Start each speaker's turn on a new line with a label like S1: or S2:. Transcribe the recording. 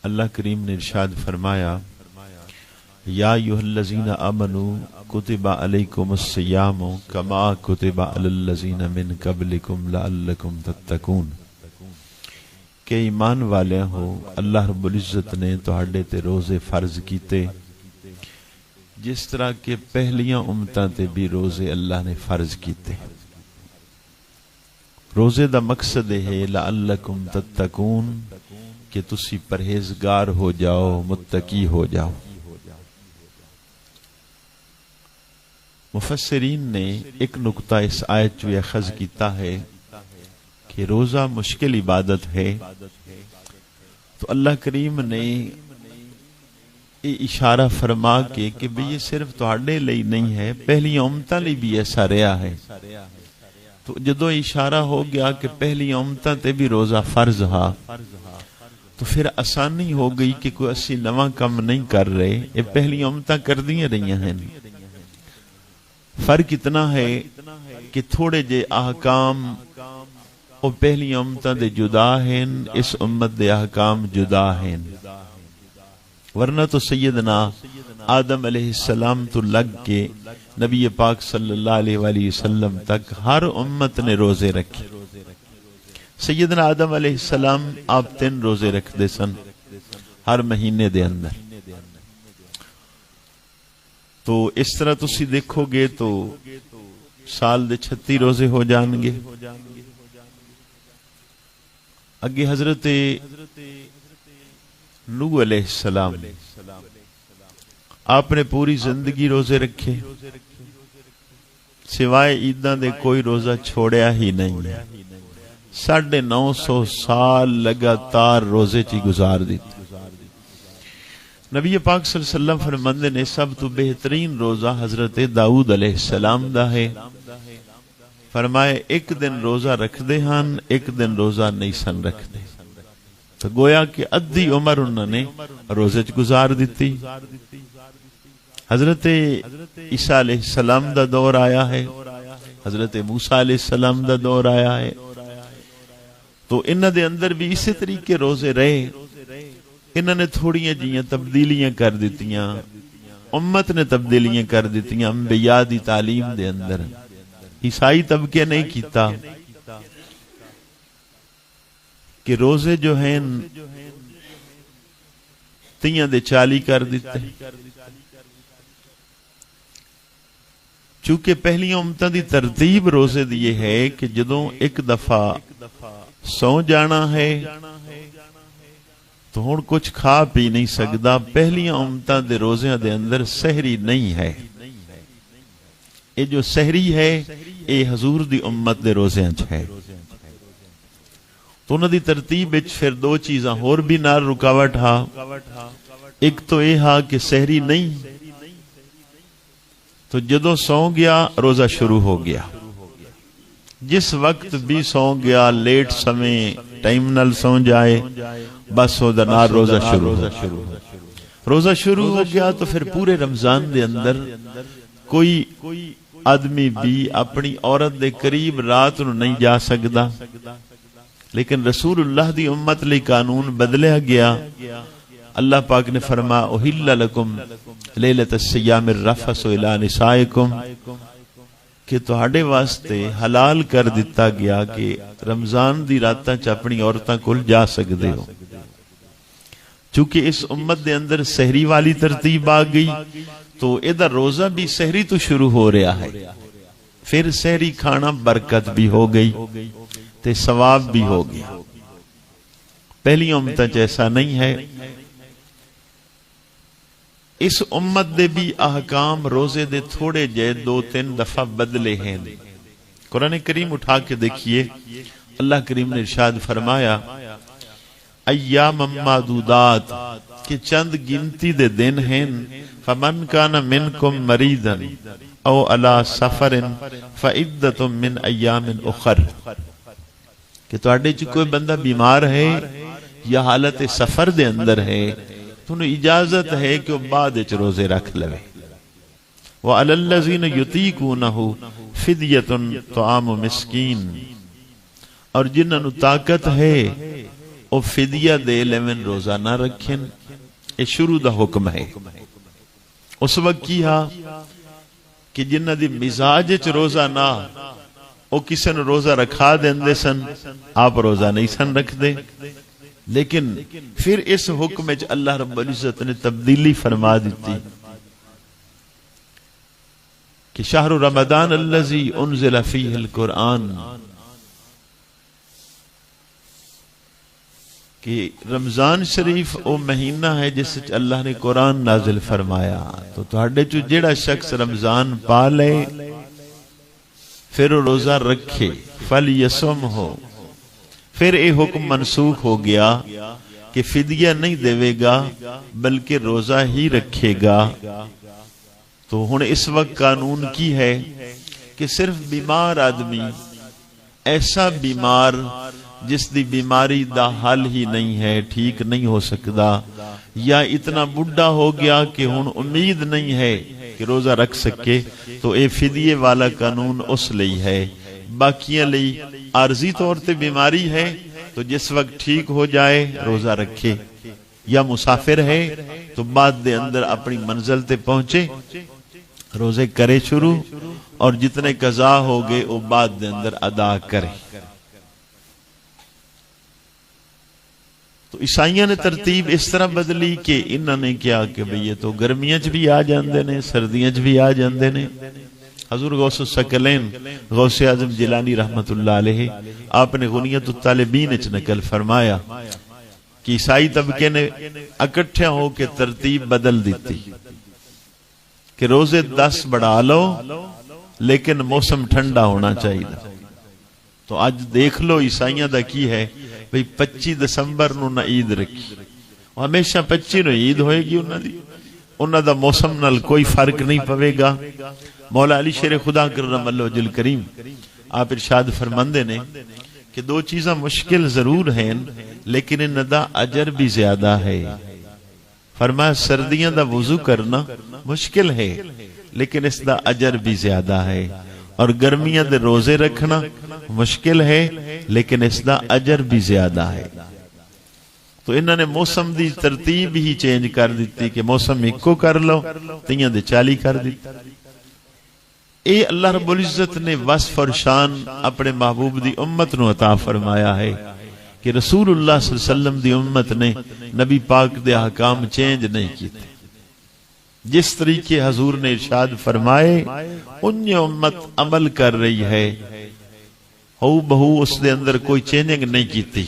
S1: اللہ کریم نے ارشاد فرمایا یا ایھا الذین آمنوا کتب علیکم الصیام کما کتب علی الذین من قبلکم لعلکم تتقون کہ ایمان والے ہو اللہ رب العزت نے تہاڈے تے روزے فرض کیتے جس طرح کہ پہلیاں امتاں تے بھی روزے اللہ نے فرض کیتے۔ روزے دا مقصد ہے لعلکم تتقون کہ تسی پرہیزگار ہو جاؤ، متقی ہو جاؤ۔ مفسرین نے ایک نقطہ اس آیت جو اخذ کیتا ہے کہ روزہ مشکل عبادت ہے، تو اللہ کریم نے یہ اشارہ فرما کے کہ یہ صرف تہاڈے لئی نہیں ہے، پہلی امتاں لئی بھی ایسا رہا ہے۔ تو جدو اشارہ ہو گیا کہ پہلی امتاں تے بھی روزہ فرض ہا، تو پھر آسانی ہو گئی کہ کوئی اسی نواں کم نہیں کر رہے، یہ پہلی امتاں کر دیاں رہی ہیں۔ فرق اتنا ہے کہ تھوڑے جے احکام وہ پہلی امتاں دے جدا ہیں، اس امت دے احکام جدا ہیں، ورنہ تو سیدنا آدم علیہ السلام تو لگ کے نبی پاک صلی اللہ علیہ وآلہ وسلم تک ہر امت نے روزے رکھے۔ سیدنا آدم علیہ السلام آپ 3 روزے رکھ دے سن ہر مہینے دے اندر، تو اس طرح تسی دیکھو گے تو سال دے 36 روزے ہو جان گے۔ اگے حضرت نوح علیہ السلام آپ نے پوری زندگی روزے رکھے، سوائے عیداں دے کوئی روزہ چھوڑیا ہی نہیں، 950 سال لگاتار روزے چی گزار دیتے۔ نبی پاک صلی اللہ علیہ وسلم فرماندے نے سب تو بہترین روزہ حضرت داؤد علیہ السلام دا ہے، فرمائے ایک دن روزہ رکھ دے ہن، ایک دن روزہ نہیں سن رکھ دے، تو گویا کہ ادھی عمر انہوں نے روزے چ گزار دیتی۔ حضرت عیسیٰ علیہ السلام دا دور آیا ہے، حضرت موسیٰ علیہ السلام دا دور آیا ہے، تو انہاں دے اندر بھی اسی طریقے روزے رہے۔ انہوں نے تھوڑیاں جیاں تبدیلیاں کر دیتیاں، امت نے تبدیلیاں کر دیتیاں انبیاء دی تعلیم دے اندر، عیسائی طبقے نہیں کیتا کہ روزے جو ہیں 40 کر دیتے، چونکہ پہلی امتاں دی ترتیب روزے دی ہے کہ جدوں ایک دفعہ سو جانا ہے تو ہن کچھ کھا پی نہیں سکدا۔ پہلی امتاں دے روزیاں دے اندر سحری نہیں ہے، یہ جو سحری ہے یہ حضور دی امت دے روزیاں چ ہے، تو انہاں دی ترتیب وچ پھر 2 چیزاں ہور بھی نال رکاوٹ ہا۔ ایک تو یہ ہا کہ سحری نہیں، تو جدوں سو گیا روزہ شروع ہو گیا، جس وقت بھی سو گیا لیٹ سمے ٹائم نال سو جائے بس او دنار روزہ شروع ہو گیا۔ تو پھر پورے رمضان دے اندر کوئی آدمی بھی اپنی عورت دے قریب رات نو نہیں جا سکدا، لیکن رسول اللہ دی امت لئی قانون بدلیا گیا۔ اللہ پاک نے فرمایا احل لکم لیلۃ الصیام الرفث الی نسائکم، کہ تہاڈے واسطے حلال کر دیتا گیا کہ رمضان دی راتاں چ اپنی عورتاں کول جا سکدے ہو۔ چونکہ اس امت دے اندر سحری والی ترتیب آ گئی تو ادھر روزہ بھی سحری تو شروع ہو رہا ہے، پھر سحری کھانا برکت بھی ہو گئی تے ثواب بھی ہو گیا۔ پہلی امتاں چ ایسا نہیں ہے۔ اس امت دے بھی احکام روزے دے تھوڑے جے 2-3 دفعہ بدلے ہیں۔ قرآن کریم اٹھا کے دیکھیے، اللہ کریم نے ارشاد فرمایا ایام معدودات کہ چند گنتی دے دن ہیں، فمن کان منکم مریضا او علی سفر فعدۃ من ایام اخر، کہ تواڈے چ کوئی بندہ بیمار ہے یا حالت سفر دے اندر ہے تو انہیں اجازت ہے کہ وہ بعد وچ روزے رکھ لوے۔ وعلی الذین یطیقونہ فدیۃ طعام مسکین، اور جنہاں نو طاقت ہے او فدیہ دے لیون روزہ نہ رکھیں. یہ شروع دا حکم ہے. اس وقت کی ہاں کہ جنہ دی مزاج چ روزہ نہ او کسی نے روزہ رکھا دے سن، آپ روزہ نہیں سن رکھ دے. لیکن پھر اس حکم وچ اللہ رب العزت نے تبدیلی فرما دیتی کہ شہر رمضان الذی انزل فیہ القرآن، کہ رمضان شریف او مہینہ ہے جس وچ اللہ نے قرآن نازل فرمایا. تو تہاڈے چوں جیڑا شخص رمضان پا لے پھر روزہ رکھے، فلیصم ہو. پھر یہ حکم منسوخ ہو گیا کہ فدیہ نہیں دے گا بلکہ روزہ ہی رکھے گا. تو ہن اس وقت قانون کی ہے کہ صرف بیمار آدمی، ایسا بیمار جس دی بیماری دا حل ہی نہیں ہے، ٹھیک نہیں ہو سکتا، یا اتنا بڑھا ہو گیا کہ ہن امید نہیں ہے کہ روزہ رکھ سکے، تو اے فدیے والا قانون اس لئی ہے. باقیاں لئی عارضی طور تے بیماری ہے تو جس وقت ٹھیک ہو جائے روزہ رکھے، یا مسافر ہے تو بعد دے اندر اپنی منزل تے پہنچے روزے کرے شروع، اور جتنے قضا ہو گئے وہ بعد دے اندر ادا کرے. تو عیسائیوں نے ترتیب اس طرح بدلی کہ انہوں نے کیا کہ بھئی یہ تو گرمیاں چ بھی آ جاندے نے، سردیاں چ بھی آ جاندے نے. حضور غوث الثقلین غوث اعظم جیلانی رحمت اللہ علیہ آپ نے غنیت الطالبین وچ نقل فرمایا کہ عیسائی طبقے نے اکٹھے ہو کے ترتیب بدل دیتی کہ روزے 10 بڑھا لو لیکن موسم ٹھنڈا ہونا چاہیے. تو آج دیکھ لو عیسائیاں دا کی ہے بھئی 25 دسمبر نو نہ عید رکھی، ہمیشہ 25 نو عید ہوئے گی انہاں دا موسم نال کوئی فرق نہیں پوے گا. مولا علی شیر خدا کرم اللہ وجل کریم آپ ارشاد فرماندے نے کہ 2 چیزاں مشکل ضرور ہیں لیکن ان دا اجر بھی زیادہ ہے. فرمایا سردیاں دا وضو کرنا مشکل ہے لیکن اس دا اجر بھی زیادہ ہے، اور گرمیاں دے روزے رکھنا مشکل ہے لیکن اس دا اجر بھی زیادہ ہے. تو انہوں نے موسم دی ترتیب ہی چینج کر دیتی کہ موسم ایکو کر لو، تیاں دے 40 کر دیتی. اے اللہ رب العزت نے وصف اور شان اپنے محبوب دی امت نو عطا فرمایا ہے کہ رسول اللہ صلی اللہ علیہ وسلم دی امت نے نبی پاک دے احکام چینج نہیں کیتے. جس طریقے حضور نے ارشاد فرمائے ان امت عمل کر رہی ہے، ہو بہو اس دے اندر کوئی چینجنگ نہیں کیتی.